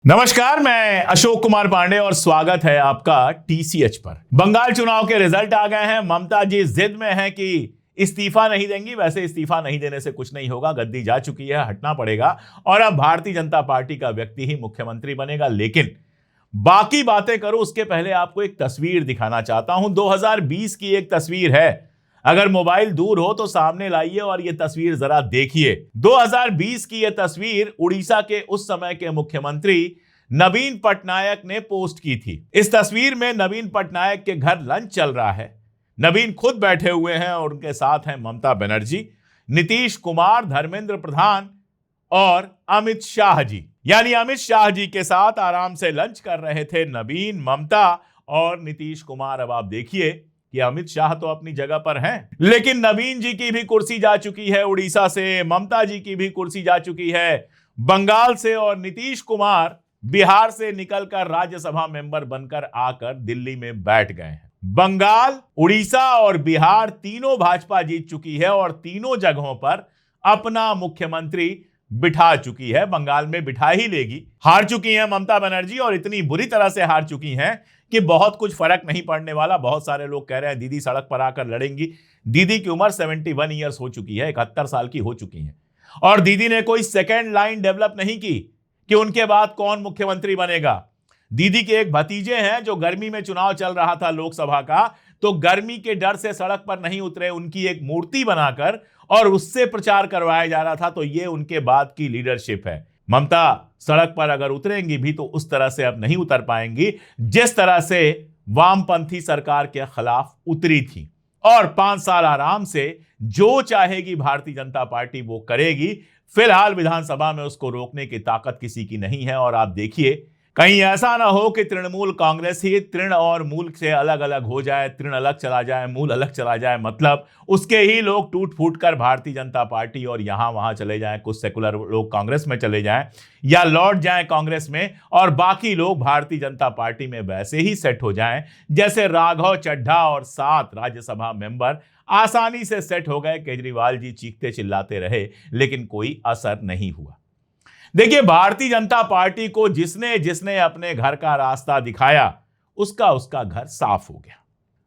नमस्कार, मैं अशोक कुमार पांडे और स्वागत है आपका टीसीएच पर। बंगाल चुनाव के रिजल्ट आ गए हैं। ममता जी जिद में हैं कि इस्तीफा नहीं देंगी। वैसे इस्तीफा नहीं देने से कुछ नहीं होगा, गद्दी जा चुकी है, हटना पड़ेगा और अब भारतीय जनता पार्टी का व्यक्ति ही मुख्यमंत्री बनेगा। लेकिन बाकी बातें करूं उसके पहले आपको एक तस्वीर दिखाना चाहता हूं। 2020 की एक तस्वीर है। अगर मोबाइल दूर हो तो सामने लाइए और यह तस्वीर जरा देखिए। 2020 की यह तस्वीर उड़ीसा के उस समय के मुख्यमंत्री नवीन पटनायक ने पोस्ट की थी। इस तस्वीर में नवीन पटनायक के घर लंच चल रहा है। नवीन खुद बैठे हुए हैं और उनके साथ हैं ममता बनर्जी, नीतीश कुमार, धर्मेंद्र प्रधान और अमित शाह जी। यानी अमित शाह जी के साथ आराम से लंच कर रहे थे नवीन, ममता और नीतीश कुमार। अब आप देखिए कि अमित शाह तो अपनी जगह पर हैं, लेकिन नवीन जी की भी कुर्सी जा चुकी है उड़ीसा से, ममता जी की भी कुर्सी जा चुकी है बंगाल से और नीतीश कुमार बिहार से निकलकर राज्यसभा मेंबर बनकर आकर दिल्ली में बैठ गए हैं। बंगाल, उड़ीसा और बिहार तीनों भाजपा जीत चुकी है और तीनों जगहों पर अपना मुख्यमंत्री बिठा चुकी है। बंगाल में बिठा ही लेगी। हार चुकी हैं ममता बनर्जी और इतनी बुरी तरह से हार चुकी हैं कि बहुत कुछ फर्क नहीं पड़ने वाला। बहुत सारे लोग कह रहे हैं दीदी सड़क पर आकर लड़ेंगी। दीदी की उम्र 71 ईयर्स हो चुकी है, 71 साल की हो चुकी है और दीदी ने कोई सेकेंड लाइन डेवलप नहीं की कि उनके बाद कौन मुख्यमंत्री बनेगा। दीदी के एक भतीजे हैं जो गर्मी में चुनाव चल रहा था लोकसभा का, तो गर्मी के डर से सड़क पर नहीं उतरे, उनकी एक मूर्ति बनाकर और उससे प्रचार करवाया जा रहा था। तो ये उनके बाद की लीडरशिप है। ममता सड़क पर अगर उतरेंगी भी तो उस तरह से अब नहीं उतर पाएंगी जिस तरह से वामपंथी सरकार के खिलाफ उतरी थी। और 5 साल आराम से जो चाहेगी भारतीय जनता पार्टी वो करेगी। फिलहाल विधानसभा में उसको रोकने की ताकत किसी की नहीं है। और आप देखिए कहीं ऐसा ना हो कि तृणमूल कांग्रेस ही तृण और मूल से अलग अलग हो जाए, तृण अलग चला जाए, मूल अलग चला जाए, मतलब उसके ही लोग टूट फूट कर भारतीय जनता पार्टी और यहां वहां चले जाएं। कुछ सेकुलर लोग कांग्रेस में चले जाएं या लौट जाएं कांग्रेस में और बाकी लोग भारतीय जनता पार्टी में वैसे ही सेट हो जाएं जैसे राघव चड्ढा और 7 राज्यसभा मेंबर आसानी से सेट हो गए। केजरीवाल जी चीखते चिल्लाते रहे लेकिन कोई असर नहीं हुआ। देखिए, भारतीय जनता पार्टी को जिसने जिसने अपने घर का रास्ता दिखाया उसका घर साफ हो गया।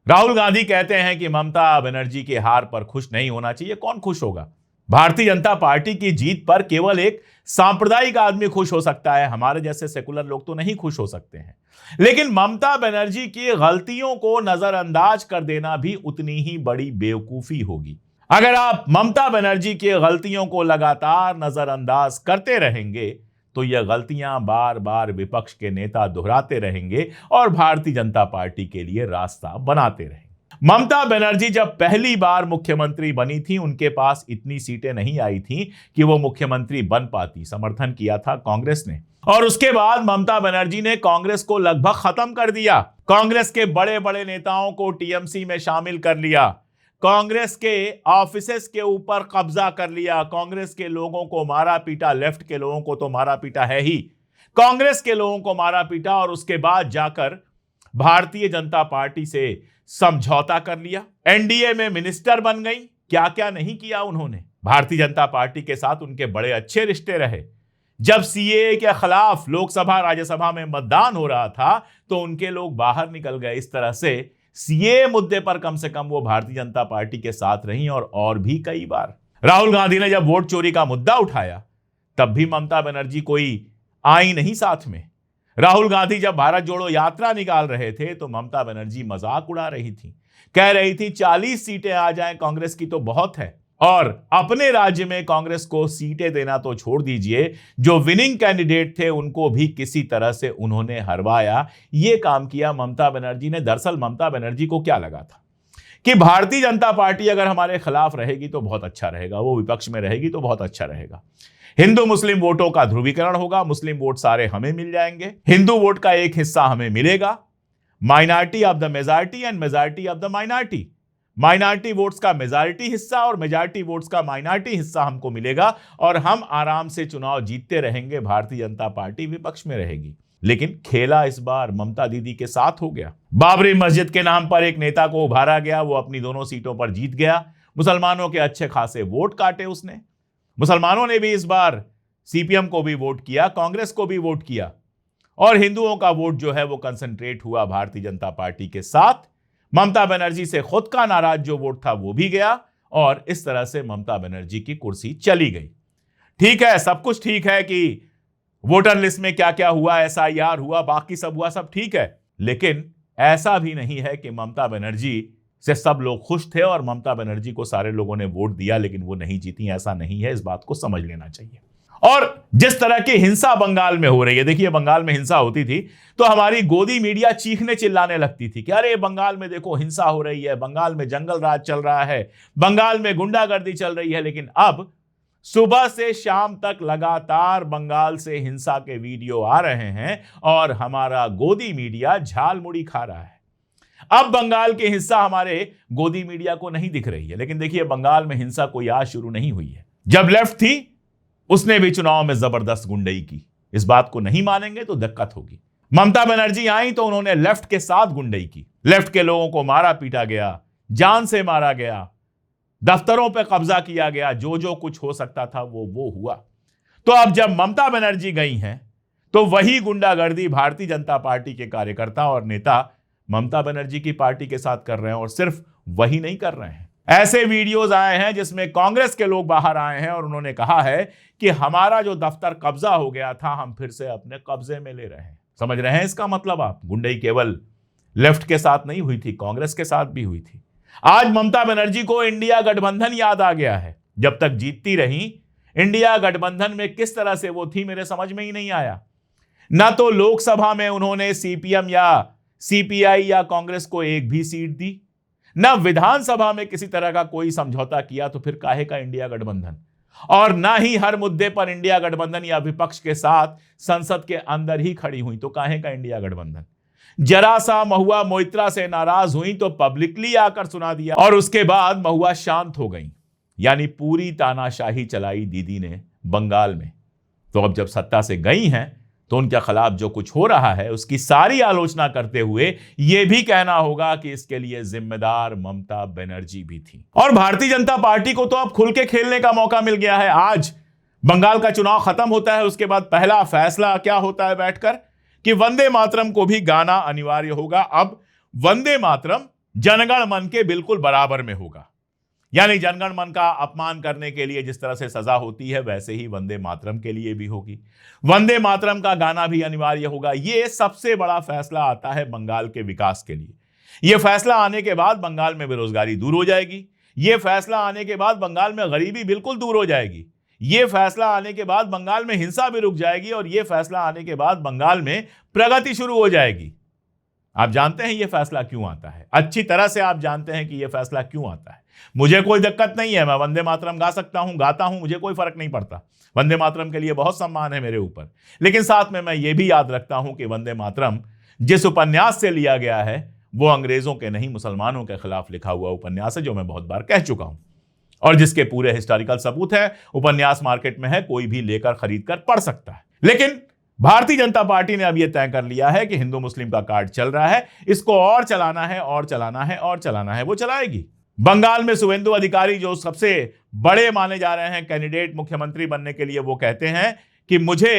राहुल गांधी कहते हैं कि ममता बनर्जी के हार पर खुश नहीं होना चाहिए। कौन खुश होगा? भारतीय जनता पार्टी की जीत पर केवल एक सांप्रदायिक आदमी खुश हो सकता है। हमारे जैसे सेकुलर लोग तो नहीं खुश हो सकते हैं। लेकिन ममता बनर्जी की गलतियों को नजरअंदाज कर देना भी उतनी ही बड़ी बेवकूफी होगी। अगर आप ममता बनर्जी की गलतियों को लगातार नजरअंदाज करते रहेंगे तो यह गलतियां बार बार विपक्ष के नेता दोहराते रहेंगे और भारतीय जनता पार्टी के लिए रास्ता बनाते रहेंगे। ममता बनर्जी जब पहली बार मुख्यमंत्री बनी थी उनके पास इतनी सीटें नहीं आई थी कि वो मुख्यमंत्री बन पाती। समर्थन किया था कांग्रेस ने और उसके बाद ममता बनर्जी ने कांग्रेस को लगभग खत्म कर दिया। कांग्रेस के बड़े बड़े नेताओं को टीएमसी में शामिल कर लिया, कांग्रेस के ऑफिसेस के ऊपर कब्जा कर लिया, कांग्रेस के लोगों को मारा पीटा। लेफ्ट के लोगों को तो मारा पीटा है ही, कांग्रेस के लोगों को मारा पीटा और उसके बाद जाकर भारतीय जनता पार्टी से समझौता कर लिया। एनडीए में मिनिस्टर बन गई। क्या क्या नहीं किया उन्होंने। भारतीय जनता पार्टी के साथ उनके बड़े अच्छे रिश्ते रहे। जब सीएए के खिलाफ लोकसभा राज्यसभा में मतदान हो रहा था तो उनके लोग बाहर निकल गए। इस तरह से सीएए मुद्दे पर कम से कम वो भारतीय जनता पार्टी के साथ रही और भी कई बार। राहुल गांधी ने जब वोट चोरी का मुद्दा उठाया तब भी ममता बनर्जी कोई आई नहीं साथ में। राहुल गांधी जब भारत जोड़ो यात्रा निकाल रहे थे तो ममता बनर्जी मजाक उड़ा रही थी, कह रही थी 40 सीटें आ जाएं कांग्रेस की तो बहुत है। और अपने राज्य में कांग्रेस को सीटें देना तो छोड़ दीजिए, जो विनिंग कैंडिडेट थे उनको भी किसी तरह से उन्होंने हरवाया। ये काम किया ममता बनर्जी ने। दरअसल ममता बनर्जी को क्या लगा था कि भारतीय जनता पार्टी अगर हमारे खिलाफ रहेगी तो बहुत अच्छा रहेगा, वो विपक्ष में रहेगी तो बहुत अच्छा रहेगा। हिंदू मुस्लिम वोटों का ध्रुवीकरण होगा, मुस्लिम वोट सारे हमें मिल जाएंगे, हिंदू वोट का एक हिस्सा हमें मिलेगा, minority of the majority and majority of the minority, minority votes का मेजॉरिटी हिस्सा और मेजॉरिटी वोट्स का माइनॉरिटी हिस्सा हमको मिलेगा और हम आराम से चुनाव जीतते रहेंगे। भारतीय जनता पार्टी विपक्ष में रहेगी। लेकिन खेला इस बार ममता दीदी के साथ हो गया। बाबरी मस्जिद के नाम पर एक नेता को उभारा गया, वो अपनी दोनों सीटों पर जीत गया। मुसलमानों के अच्छे खासे वोट काटे उसने। मुसलमानों ने भी इस बार सीपीएम को भी वोट किया, कांग्रेस को भी वोट किया। और हिंदुओं का वोट जो है वो कंसंट्रेट हुआ भारतीय जनता पार्टी के साथ। ममता बनर्जी से खुद का नाराज जो वोट था वो भी गया और इस तरह से ममता बनर्जी की कुर्सी चली गई। ठीक है, सब कुछ ठीक है कि वोटर लिस्ट में क्या क्या हुआ, SIR हुआ, बाकी सब हुआ, सब ठीक है, लेकिन ऐसा भी नहीं है कि ममता बनर्जी से सब लोग खुश थे और ममता बनर्जी को सारे लोगों ने वोट दिया लेकिन वो नहीं जीती। ऐसा नहीं है, इस बात को समझ लेना चाहिए। और जिस तरह की हिंसा बंगाल में हो रही है, देखिए बंगाल में हिंसा होती थी तो हमारी गोदी मीडिया चीखने चिल्लाने लगती थी कि अरे बंगाल में देखो हिंसा हो रही है, बंगाल में जंगल राज चल रहा है, बंगाल में गुंडागर्दी चल रही है। लेकिन अब सुबह से शाम तक लगातार बंगाल से हिंसा के वीडियो आ रहे हैं और हमारा गोदी मीडिया झालमुड़ी खा रहा है। अब बंगाल की हिंसा हमारे गोदी मीडिया को नहीं दिख रही है, लेकिन देखिए बंगाल में हिंसा कोई आज शुरू नहीं हुई है। जब लेफ्ट थी उसने भी चुनाव में जबरदस्त गुंडई की। इस बात को नहीं मानेंगे तो दिक्कत होगी। ममता बनर्जी आई तो उन्होंने लेफ्ट के साथ गुंडई की, लेफ्ट के लोगों को मारा पीटा गया, जान से मारा गया, दफ्तरों पे कब्जा किया गया, जो जो कुछ हो सकता था वो हुआ। तो अब जब ममता बनर्जी गई हैं तो वही गुंडागर्दी भारतीय जनता पार्टी के कार्यकर्ता और नेता ममता बनर्जी की पार्टी के साथ कर रहे हैं। और सिर्फ वही नहीं कर रहे हैं, ऐसे वीडियोस आए हैं जिसमें कांग्रेस के लोग बाहर आए हैं और उन्होंने कहा है कि हमारा जो दफ्तर कब्जा हो गया था हम फिर से अपने कब्जे में ले रहे हैं। समझ रहे हैं इसका मतलब आप? गुंडई केवल लेफ्ट के साथ नहीं हुई थी, कांग्रेस के साथ भी हुई थी। आज ममता बनर्जी को इंडिया गठबंधन याद आ गया है। जब तक जीतती रही इंडिया गठबंधन में किस तरह से वो थी मेरे समझ में ही नहीं आया। ना तो लोकसभा में उन्होंने CPM या CPI या कांग्रेस को एक भी सीट दी, ना विधानसभा में किसी तरह का कोई समझौता किया, तो फिर काहे का इंडिया गठबंधन? और ना ही हर मुद्दे पर इंडिया गठबंधन या विपक्ष के साथ संसद के अंदर ही खड़ी हुई, तो काहे का इंडिया गठबंधन? जरा सा महुआ मोइत्रा से नाराज हुई तो पब्लिकली आकर सुना दिया और उसके बाद महुआ शांत हो गई। यानी पूरी तानाशाही चलाई दीदी ने बंगाल में। तो अब जब सत्ता से गई हैं तो उनके खिलाफ जो कुछ हो रहा है उसकी सारी आलोचना करते हुए यह भी कहना होगा कि इसके लिए जिम्मेदार ममता बनर्जी भी थी। और भारतीय जनता पार्टी को तो अब खुल के खेलने का मौका मिल गया है। आज बंगाल का चुनाव खत्म होता है, उसके बाद पहला फैसला क्या होता है बैठकर कि वंदे मातरम को भी गाना अनिवार्य होगा। अब वंदे मातरम जनगण मन के बिल्कुल बराबर में होगा। यानी जनगण मन का अपमान करने के लिए जिस तरह से सजा होती है वैसे ही वंदे मातरम के लिए भी होगी। वंदे मातरम का गाना भी अनिवार्य होगा। यह सबसे बड़ा फैसला आता है बंगाल के विकास के लिए। यह फैसला आने के बाद बंगाल में बेरोजगारी दूर हो जाएगी। यह फैसला आने के बाद बंगाल में गरीबी बिल्कुल दूर हो जाएगी। यह फैसला आने के बाद बंगाल में हिंसा भी रुक जाएगी और यह फैसला आने के बाद बंगाल में प्रगति शुरू हो जाएगी। आप जानते हैं यह फैसला क्यों आता है, अच्छी तरह से आप जानते हैं कि यह फैसला क्यों आता है। मुझे कोई दिक्कत नहीं है, मैं वंदे मातरम गा सकता हूं, गाता हूं, मुझे कोई फर्क नहीं पड़ता। वंदे मातरम के लिए बहुत सम्मान है मेरे ऊपर। लेकिन साथ में मैं ये भी याद रखता हूं कि वंदे मातरम जिस उपन्यास से लिया गया है वो अंग्रेजों के नहीं मुसलमानों के खिलाफ लिखा हुआ उपन्यास है, जो मैं बहुत बार कह चुका हूं और जिसके पूरे हिस्टोरिकल सबूत है। उपन्यास मार्केट में है, कोई भी लेकर खरीद कर पढ़ सकता है। लेकिन भारतीय जनता पार्टी ने अब यह तय कर लिया है कि हिंदू मुस्लिम का कार्ड चल रहा है, इसको और चलाना है और चलाना है और चलाना है, वो चलाएगी। बंगाल में शुवेंदु अधिकारी जो सबसे बड़े माने जा रहे हैं कैंडिडेट मुख्यमंत्री बनने के लिए, वो कहते हैं कि मुझे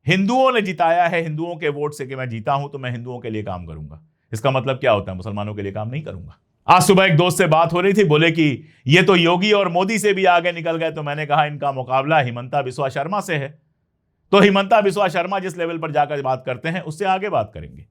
हिंदुओं ने जिताया है, हिंदुओं के वोट से कि मैं जीता हूं तो मैं हिंदुओं के लिए काम करूंगा। इसका मतलब क्या होता है? मुसलमानों के लिए काम नहीं करूंगा। आज सुबह एक दोस्त से बात हो रही थी, बोले कि ये तो योगी और मोदी से भी आगे निकल गए। तो मैंने कहा इनका मुकाबला हिमंता बिस्वा शर्मा से है। तो हिमंता बिस्वा शर्मा जिस लेवल पर जाकर बात करते हैं उससे आगे बात करेंगे।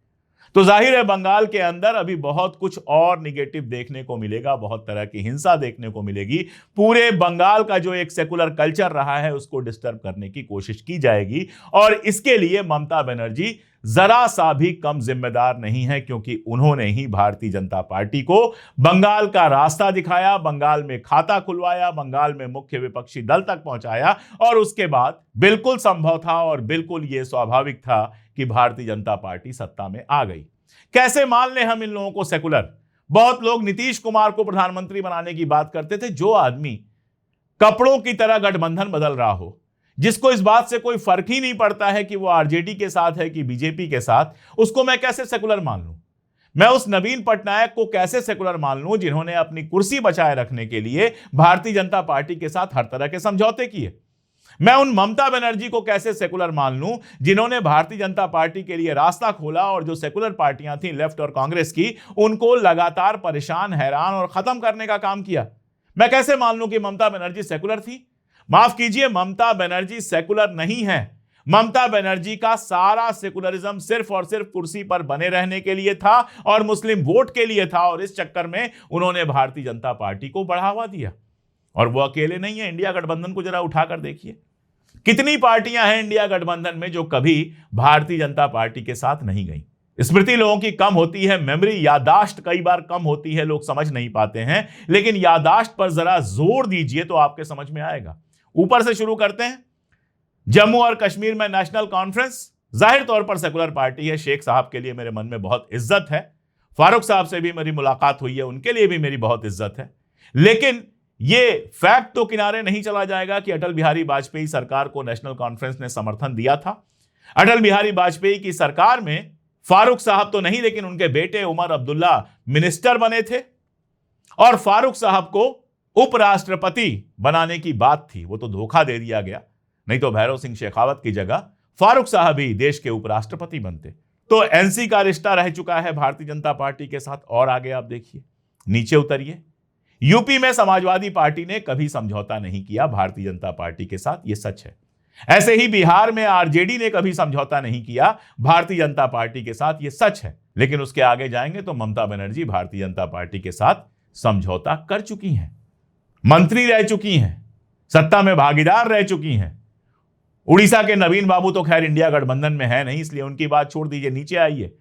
तो जाहिर है बंगाल के अंदर अभी बहुत कुछ और निगेटिव देखने को मिलेगा, बहुत तरह की हिंसा देखने को मिलेगी। पूरे बंगाल का जो एक सेकुलर कल्चर रहा है उसको डिस्टर्ब करने की कोशिश की जाएगी और इसके लिए ममता बनर्जी जरा सा भी कम जिम्मेदार नहीं है, क्योंकि उन्होंने ही भारतीय जनता पार्टी को बंगाल का रास्ता दिखाया, बंगाल में खाता खुलवाया, बंगाल में मुख्य विपक्षी दल तक पहुंचाया और उसके बाद बिल्कुल संभव था और बिल्कुल यह स्वाभाविक था कि भारतीय जनता पार्टी सत्ता में आ गई। कैसे मान लें हम इन लोगों को सेकुलर? बहुत लोग नीतीश कुमार को प्रधानमंत्री बनाने की बात करते थे। जो आदमी कपड़ों की तरह गठबंधन बदल रहा हो, जिसको इस बात से कोई फर्क ही नहीं पड़ता है कि वो आरजेडी के साथ है कि बीजेपी के साथ, उसको मैं कैसे सेकुलर मान लूं? मैं उस नवीन पटनायक को कैसे सेकुलर मान लूं जिन्होंने अपनी कुर्सी बचाए रखने के लिए भारतीय जनता पार्टी के साथ हर तरह के समझौते किए? मैं उन ममता बनर्जी को कैसे सेकुलर मान लूं जिन्होंने भारतीय जनता पार्टी के लिए रास्ता खोला और जो सेकुलर पार्टियां थी लेफ्ट और कांग्रेस की, उनको लगातार परेशान, हैरान और खत्म करने का काम किया। मैं कैसे मान लूं कि ममता बनर्जी सेकुलर थी? माफ कीजिए, ममता बनर्जी सेकुलर नहीं है। ममता बनर्जी का सारा सेकुलरिज्म सिर्फ और सिर्फ कुर्सी पर बने रहने के लिए था और मुस्लिम वोट के लिए था, और इस चक्कर में उन्होंने भारतीय जनता पार्टी को बढ़ावा दिया। और वो अकेले नहीं है, इंडिया गठबंधन को जरा उठाकर देखिए, कितनी पार्टियां हैं इंडिया गठबंधन में जो कभी भारतीय जनता पार्टी के साथ नहीं गई। स्मृति लोगों की कम होती है, मेमोरी, यादाश्त कई बार कम होती है, लोग समझ नहीं पाते हैं, लेकिन यादाश्त पर जरा जोर दीजिए तो आपके समझ में आएगा। ऊपर से शुरू करते हैं। जम्मू और कश्मीर में नेशनल कॉन्फ्रेंस जाहिर तौर पर सेकुलर पार्टी है। शेख साहब के लिए मेरे मन में बहुत इज्जत है, फारूक साहब से भी मेरी मुलाकात हुई है, उनके लिए भी मेरी बहुत इज्जत है। लेकिन यह फैक्ट तो किनारे नहीं चला जाएगा कि अटल बिहारी वाजपेयी सरकार को नेशनल कॉन्फ्रेंस ने समर्थन दिया था। अटल बिहारी वाजपेयी की सरकार में फारूक साहब तो नहीं, लेकिन उनके बेटे उमर अब्दुल्ला मिनिस्टर बने थे और फारूक साहब को उपराष्ट्रपति बनाने की बात थी। वो तो धोखा दे दिया गया, नहीं तो भैरव सिंह शेखावत की जगह फारूक साहब ही देश के उपराष्ट्रपति बनते। तो एनसी का रिश्ता रह चुका है भारतीय जनता पार्टी के साथ। और आगे आप देखिए, नीचे उतरिए। यूपी में समाजवादी पार्टी ने कभी समझौता नहीं किया भारतीय जनता पार्टी के साथ, यह सच है। ऐसे ही बिहार में आरजेडी ने कभी समझौता नहीं किया भारतीय जनता पार्टी के साथ, यह सच है। लेकिन उसके आगे जाएंगे तो ममता बनर्जी भारतीय जनता पार्टी के साथ समझौता कर चुकी हैं, मंत्री रह चुकी हैं, सत्ता में भागीदार रह चुकी हैं। उड़ीसा के नवीन बाबू तो खैर इंडिया गठबंधन में है नहीं, इसलिए उनकी बात छोड़ दीजिए, नीचे आइए।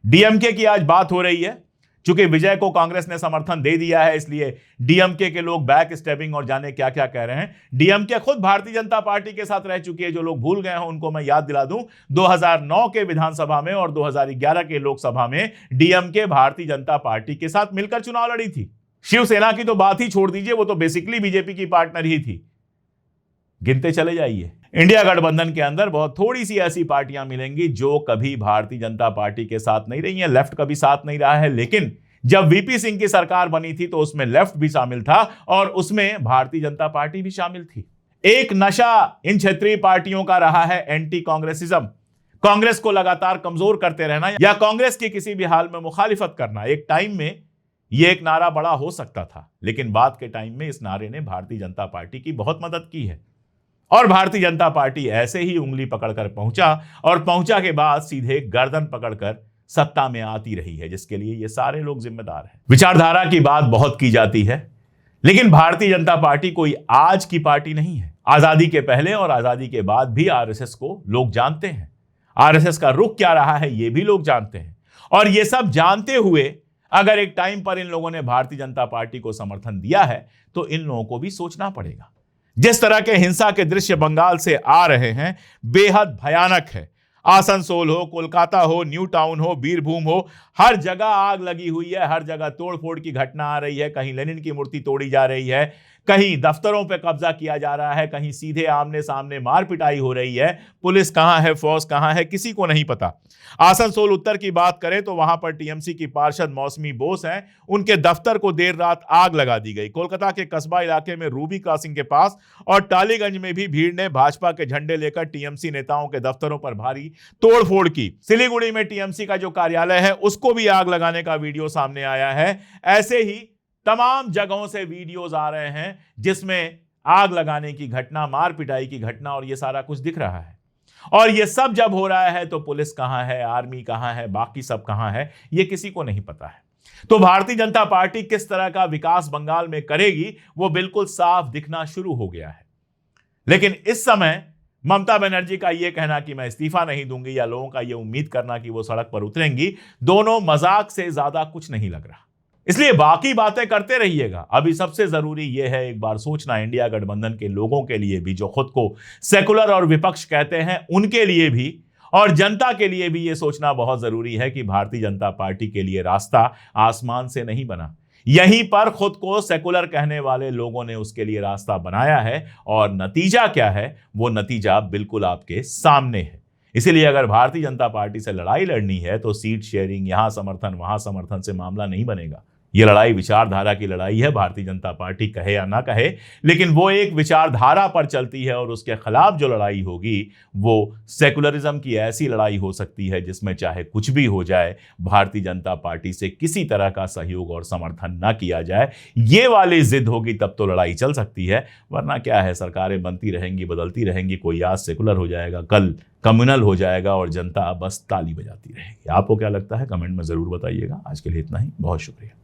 डीएमके की आज बात हो रही है। चूंकि विजय को कांग्रेस ने समर्थन दे दिया है, इसलिए डीएमके के लोग बैक स्टेपिंग और जाने क्या क्या कह रहे हैं। डीएमके खुद भारतीय जनता पार्टी के साथ रह चुकी है। जो लोग भूल गए हैं उनको मैं याद दिला दूं, 2009 के विधानसभा में और 2011 के लोकसभा में डीएमके भारतीय जनता पार्टी के साथ मिलकर चुनाव लड़ी थी। शिवसेना की तो बात ही छोड़ दीजिए, वो तो बेसिकली बीजेपी की पार्टनर ही थी। गिनते चले जाइए। इंडिया गठबंधन के अंदर बहुत थोड़ी सी ऐसी पार्टियां मिलेंगी जो कभी भारतीय जनता पार्टी के साथ नहीं रही हैं। लेफ्ट कभी साथ नहीं रहा है, लेकिन जब वीपी सिंह की सरकार बनी थी तो उसमें लेफ्ट भी शामिल था और उसमें भारतीय जनता पार्टी भी शामिल थी। एक नशा इन क्षेत्रीय पार्टियों का रहा है एंटी कांग्रेसिज्म, कांग्रेस को लगातार कमजोर करते रहना या कांग्रेस की किसी भी हाल में मुखालिफत करना। एक टाइम में यह एक नारा बड़ा हो सकता था, लेकिन बाद के टाइम में इस नारे ने भारतीय जनता पार्टी की बहुत मदद की है और भारतीय जनता पार्टी ऐसे ही उंगली पकड़कर पहुंचा और पहुंचा के बाद सीधे गर्दन पकड़कर सत्ता में आती रही है, जिसके लिए ये सारे लोग जिम्मेदार हैं। विचारधारा की बात बहुत की जाती है, लेकिन भारतीय जनता पार्टी कोई आज की पार्टी नहीं है। आजादी के पहले और आजादी के बाद भी आरएसएस को लोग जानते हैं। आरएसएस का रुख क्या रहा है ये भी लोग जानते हैं। और ये सब जानते हुए अगर एक टाइम पर इन लोगों ने भारतीय जनता पार्टी को समर्थन दिया है तो इन लोगों को भी सोचना पड़ेगा। जिस तरह के हिंसा के दृश्य बंगाल से आ रहे हैं बेहद भयानक है। आसनसोल हो, कोलकाता हो, न्यू टाउन हो, बीरभूम हो, हर जगह आग लगी हुई है, हर जगह तोड़फोड़ की घटना आ रही है। कहीं लेनिन की मूर्ति तोड़ी जा रही है, कहीं दफ्तरों पे कब्जा किया जा रहा है, कहीं सीधे आमने सामने मार पिटाई हो रही है। पुलिस कहां है, फौज कहां है, किसी को नहीं पता। आसनसोल उत्तर की बात करें तो वहां पर टीएमसी की पार्षद मौसमी बोस हैं, उनके दफ्तर को देर रात आग लगा दी गई। कोलकाता के कस्बा इलाके में रूबी क्रॉसिंग के पास और टालीगंज में भी भीड़ ने भाजपा के झंडे लेकर टीएमसी नेताओं के दफ्तरों पर भारी तोड़फोड़ की। सिलीगुड़ी में टीएमसी का जो कार्यालय है उसको भी आग लगाने का वीडियो सामने आया है। ऐसे ही तमाम जगहों से वीडियोज आ रहे हैं जिसमें आग लगाने की घटना, मार पिटाई की घटना और ये सारा कुछ दिख रहा है। और ये सब जब हो रहा है तो पुलिस कहां है, आर्मी कहां है, बाकी सब कहां है, ये किसी को नहीं पता है। तो भारतीय जनता पार्टी किस तरह का विकास बंगाल में करेगी वो बिल्कुल साफ दिखना शुरू हो गया है। लेकिन इस समय ममता बनर्जी का यह कहना कि मैं इस्तीफा नहीं दूंगी या लोगों का यह उम्मीद करना कि वो सड़क पर उतरेंगी, दोनों मजाक से ज्यादा कुछ नहीं लग रहा। इसलिए बाकी बातें करते रहिएगा। अभी सबसे जरूरी यह है एक बार सोचना, इंडिया गठबंधन के लोगों के लिए भी, जो खुद को सेकुलर और विपक्ष कहते हैं, उनके लिए भी और जनता के लिए भी यह सोचना बहुत जरूरी है कि भारतीय जनता पार्टी के लिए रास्ता आसमान से नहीं बना। यहीं पर खुद को सेकुलर कहने वाले लोगों ने उसके लिए रास्ता बनाया है और नतीजा क्या है, वो नतीजा बिल्कुल आपके सामने है। इसीलिए अगर भारतीय जनता पार्टी से लड़ाई लड़नी है तो सीट शेयरिंग, यहां समर्थन वहां समर्थन से मामला नहीं बनेगा। ये लड़ाई विचारधारा की लड़ाई है, भारतीय जनता पार्टी कहे या ना कहे, लेकिन वो एक विचारधारा पर चलती है और उसके खिलाफ जो लड़ाई होगी वो सेकुलरिज्म की ऐसी लड़ाई हो सकती है जिसमें चाहे कुछ भी हो जाए, भारतीय जनता पार्टी से किसी तरह का सहयोग और समर्थन ना किया जाए। ये वाली जिद होगी तब तो लड़ाई चल सकती है, वरना क्या है, सरकारें बनती रहेंगी, बदलती रहेंगी, कोई आज सेकुलर हो जाएगा, कल कम्युनल हो जाएगा और जनता बस ताली बजाती रहेगी। आपको क्या लगता है, कमेंट में जरूर बताइएगा। आज के लिए इतना ही, बहुत शुक्रिया।